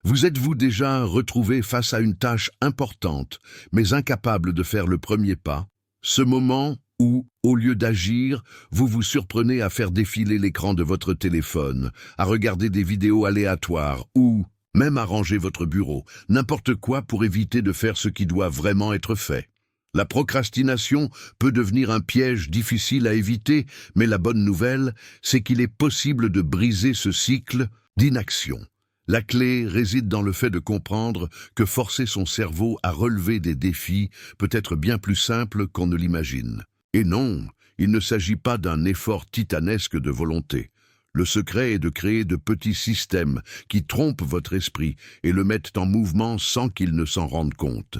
Vous êtes-vous déjà retrouvé face à une tâche importante, mais incapable de faire le premier pas? Ce moment où, au lieu d'agir, vous vous surprenez à faire défiler l'écran de votre téléphone, à regarder des vidéos aléatoires ou même à ranger votre bureau, n'importe quoi pour éviter de faire ce qui doit vraiment être fait. La procrastination peut devenir un piège difficile à éviter, mais la bonne nouvelle, c'est qu'il est possible de briser ce cycle d'inaction. La clé réside dans le fait de comprendre que forcer son cerveau à relever des défis peut être bien plus simple qu'on ne l'imagine. Et non, il ne s'agit pas d'un effort titanesque de volonté. Le secret est de créer de petits systèmes qui trompent votre esprit et le mettent en mouvement sans qu'il ne s'en rende compte.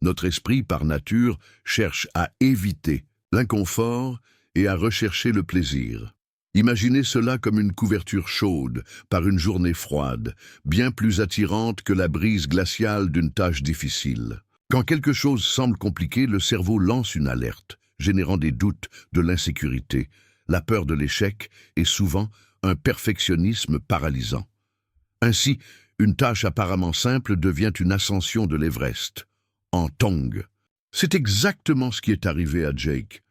Notre esprit, par nature, cherche à éviter l'inconfort et à rechercher le plaisir. Imaginez cela comme une couverture chaude par une journée froide, bien plus attirante que la brise glaciale d'une tâche difficile. Quand quelque chose semble compliqué, le cerveau lance une alerte, générant des doutes, de l'insécurité, la peur de l'échec et souvent un perfectionnisme paralysant. Ainsi, une tâche apparemment simple devient une ascension de l'Everest, en tongs. C'est exactement ce qui est arrivé à Jake.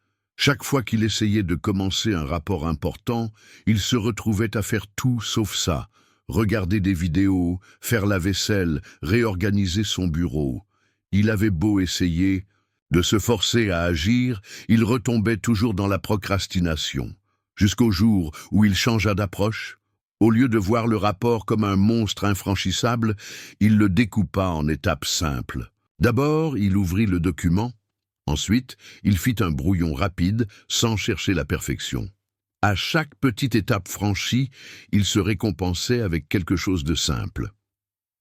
Chaque fois qu'il essayait de commencer un rapport important, il se retrouvait à faire tout sauf ça. Regarder des vidéos, faire la vaisselle, réorganiser son bureau. Il avait beau essayer de se forcer à agir, il retombait toujours dans la procrastination. Jusqu'au jour où il changea d'approche. Au lieu de voir le rapport comme un monstre infranchissable, il le découpa en étapes simples. D'abord, il ouvrit le document. Ensuite, il fit un brouillon rapide, sans chercher la perfection. À chaque petite étape franchie, il se récompensait avec quelque chose de simple.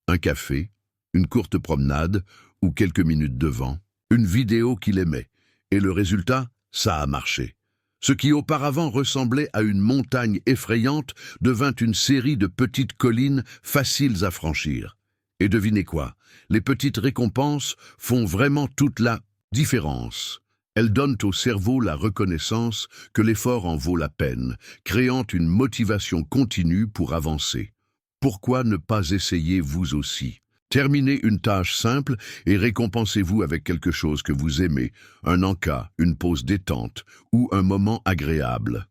Un café, une courte promenade ou quelques minutes de vent, une vidéo qu'il aimait. Et le résultat, ça a marché. Ce qui auparavant ressemblait à une montagne effrayante devint une série de petites collines faciles à franchir. Et devinez quoi? Les petites récompenses font vraiment toute la différence. Elles donnent au cerveau la reconnaissance que l'effort en vaut la peine, créant une motivation continue pour avancer. Pourquoi ne pas essayer vous aussi? Terminez une tâche simple et récompensez-vous avec quelque chose que vous aimez, un encas, une pause détente ou un moment agréable.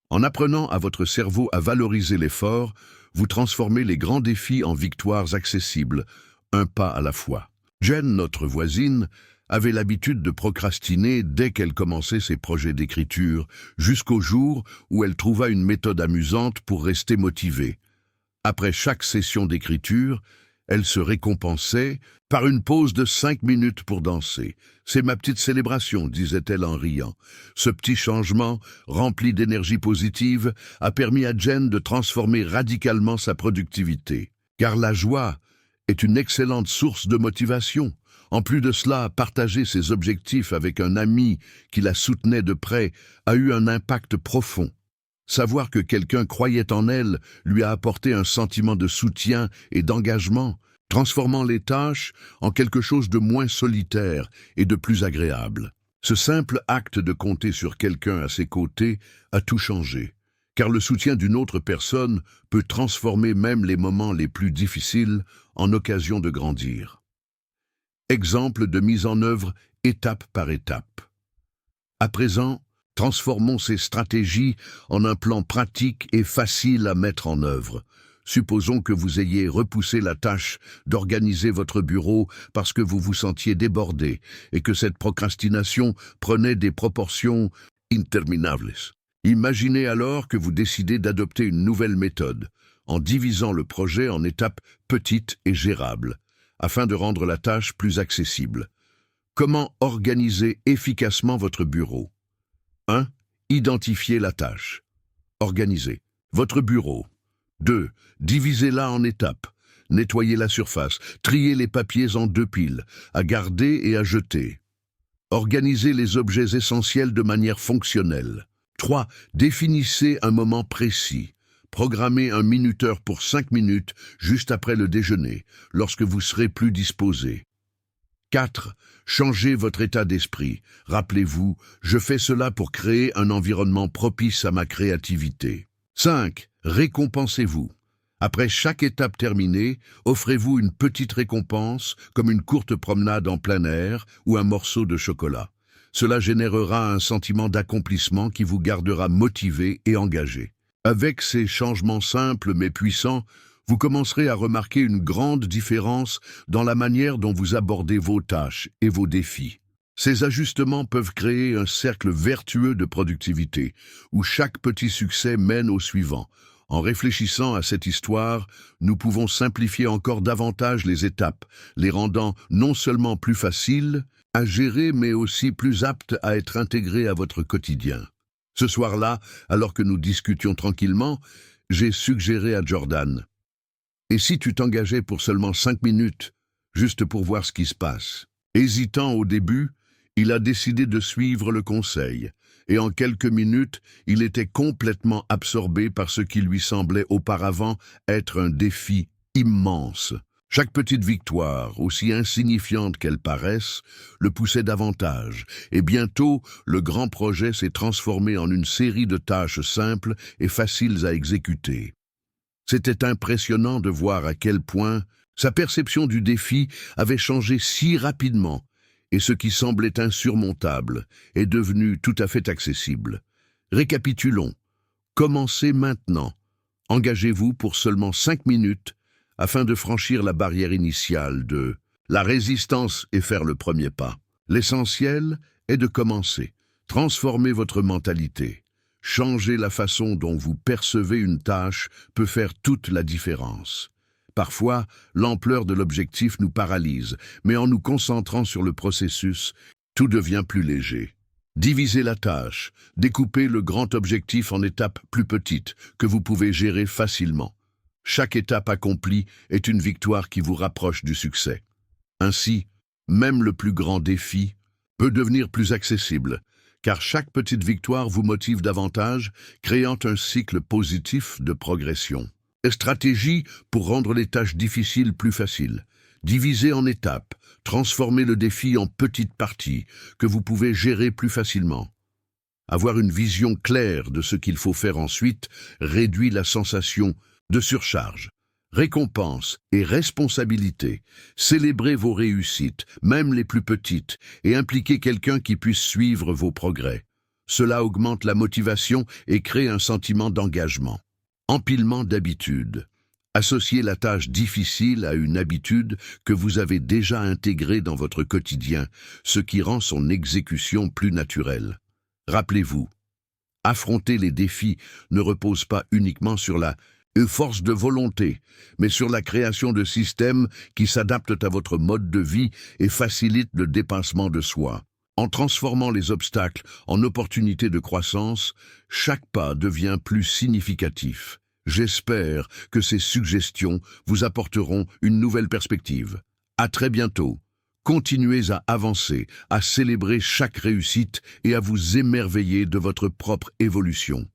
En apprenant à votre cerveau à valoriser l'effort, vous transformez les grands défis en victoires accessibles, un pas à la fois. Jen, notre voisine, avait l'habitude de procrastiner dès qu'elle commençait ses projets d'écriture, jusqu'au jour où elle trouva une méthode amusante pour rester motivée. Après chaque session d'écriture, elle se récompensait par une pause de 5 minutes pour danser. « C'est ma petite célébration », disait-elle en riant. Ce petit changement, rempli d'énergie positive, a permis à Jen de transformer radicalement sa productivité. Car la joie est une excellente source de motivation. En plus de cela, partager ses objectifs avec un ami qui la soutenait de près a eu un impact profond. Savoir que quelqu'un croyait en elle lui a apporté un sentiment de soutien et d'engagement, transformant les tâches en quelque chose de moins solitaire et de plus agréable. Ce simple acte de compter sur quelqu'un à ses côtés a tout changé, car le soutien d'une autre personne peut transformer même les moments les plus difficiles en occasion de grandir. Exemple de mise en œuvre étape par étape. À présent, transformons ces stratégies en un plan pratique et facile à mettre en œuvre. Supposons que vous ayez repoussé la tâche d'organiser votre bureau parce que vous vous sentiez débordé et que cette procrastination prenait des proportions interminables. Imaginez alors que vous décidez d'adopter une nouvelle méthode, en divisant le projet en étapes petites et gérables, afin de rendre la tâche plus accessible. Comment organiser efficacement votre bureau? 1. Identifiez la tâche. Organisez votre bureau. 2. Divisez-la en étapes. Nettoyez la surface. Triez les papiers en 2 piles, à garder et à jeter. Organisez les objets essentiels de manière fonctionnelle. 3. Définissez un moment précis. Programmez un minuteur pour 5 minutes juste après le déjeuner, lorsque vous serez plus disposé. 4. Changez votre état d'esprit. Rappelez-vous, je fais cela pour créer un environnement propice à ma créativité. 5. Récompensez-vous. Après chaque étape terminée, offrez-vous une petite récompense, comme une courte promenade en plein air ou un morceau de chocolat. Cela générera un sentiment d'accomplissement qui vous gardera motivé et engagé. Avec ces changements simples mais puissants, vous commencerez à remarquer une grande différence dans la manière dont vous abordez vos tâches et vos défis. Ces ajustements peuvent créer un cercle vertueux de productivité, où chaque petit succès mène au suivant. En réfléchissant à cette histoire, nous pouvons simplifier encore davantage les étapes, les rendant non seulement plus faciles à gérer, mais aussi plus aptes à être intégrées à votre quotidien. Ce soir-là, alors que nous discutions tranquillement, j'ai suggéré à Jordan: « Et si tu t'engageais pour seulement 5 minutes, juste pour voir ce qui se passe ?» Hésitant au début, il a décidé de suivre le conseil, et en quelques minutes, il était complètement absorbé par ce qui lui semblait auparavant être un défi immense. Chaque petite victoire, aussi insignifiante qu'elle paraisse, le poussait davantage, et bientôt, le grand projet s'est transformé en une série de tâches simples et faciles à exécuter. C'était impressionnant de voir à quel point sa perception du défi avait changé si rapidement, et ce qui semblait insurmontable est devenu tout à fait accessible. Récapitulons. Commencez maintenant. Engagez-vous pour seulement 5 minutes afin de franchir la barrière initiale de la résistance et faire le premier pas. L'essentiel est de commencer. Transformez votre mentalité. Changer la façon dont vous percevez une tâche peut faire toute la différence. Parfois, l'ampleur de l'objectif nous paralyse, mais en nous concentrant sur le processus, tout devient plus léger. Divisez la tâche, découpez le grand objectif en étapes plus petites que vous pouvez gérer facilement. Chaque étape accomplie est une victoire qui vous rapproche du succès. Ainsi, même le plus grand défi peut devenir plus accessible, car chaque petite victoire vous motive davantage, créant un cycle positif de progression. Stratégie pour rendre les tâches difficiles plus faciles. Divisez en étapes, transformez le défi en petites parties que vous pouvez gérer plus facilement. Avoir une vision claire de ce qu'il faut faire ensuite réduit la sensation de surcharge. Récompense et responsabilité. Célébrez vos réussites, même les plus petites, et impliquez quelqu'un qui puisse suivre vos progrès. Cela augmente la motivation et crée un sentiment d'engagement. Empilement d'habitudes. Associez la tâche difficile à une habitude que vous avez déjà intégrée dans votre quotidien, ce qui rend son exécution plus naturelle. Rappelez-vous, affronter les défis ne repose pas uniquement sur la force de volonté, mais sur la création de systèmes qui s'adaptent à votre mode de vie et facilitent le dépassement de soi. En transformant les obstacles en opportunités de croissance, chaque pas devient plus significatif. J'espère que ces suggestions vous apporteront une nouvelle perspective. À très bientôt. Continuez à avancer, à célébrer chaque réussite et à vous émerveiller de votre propre évolution.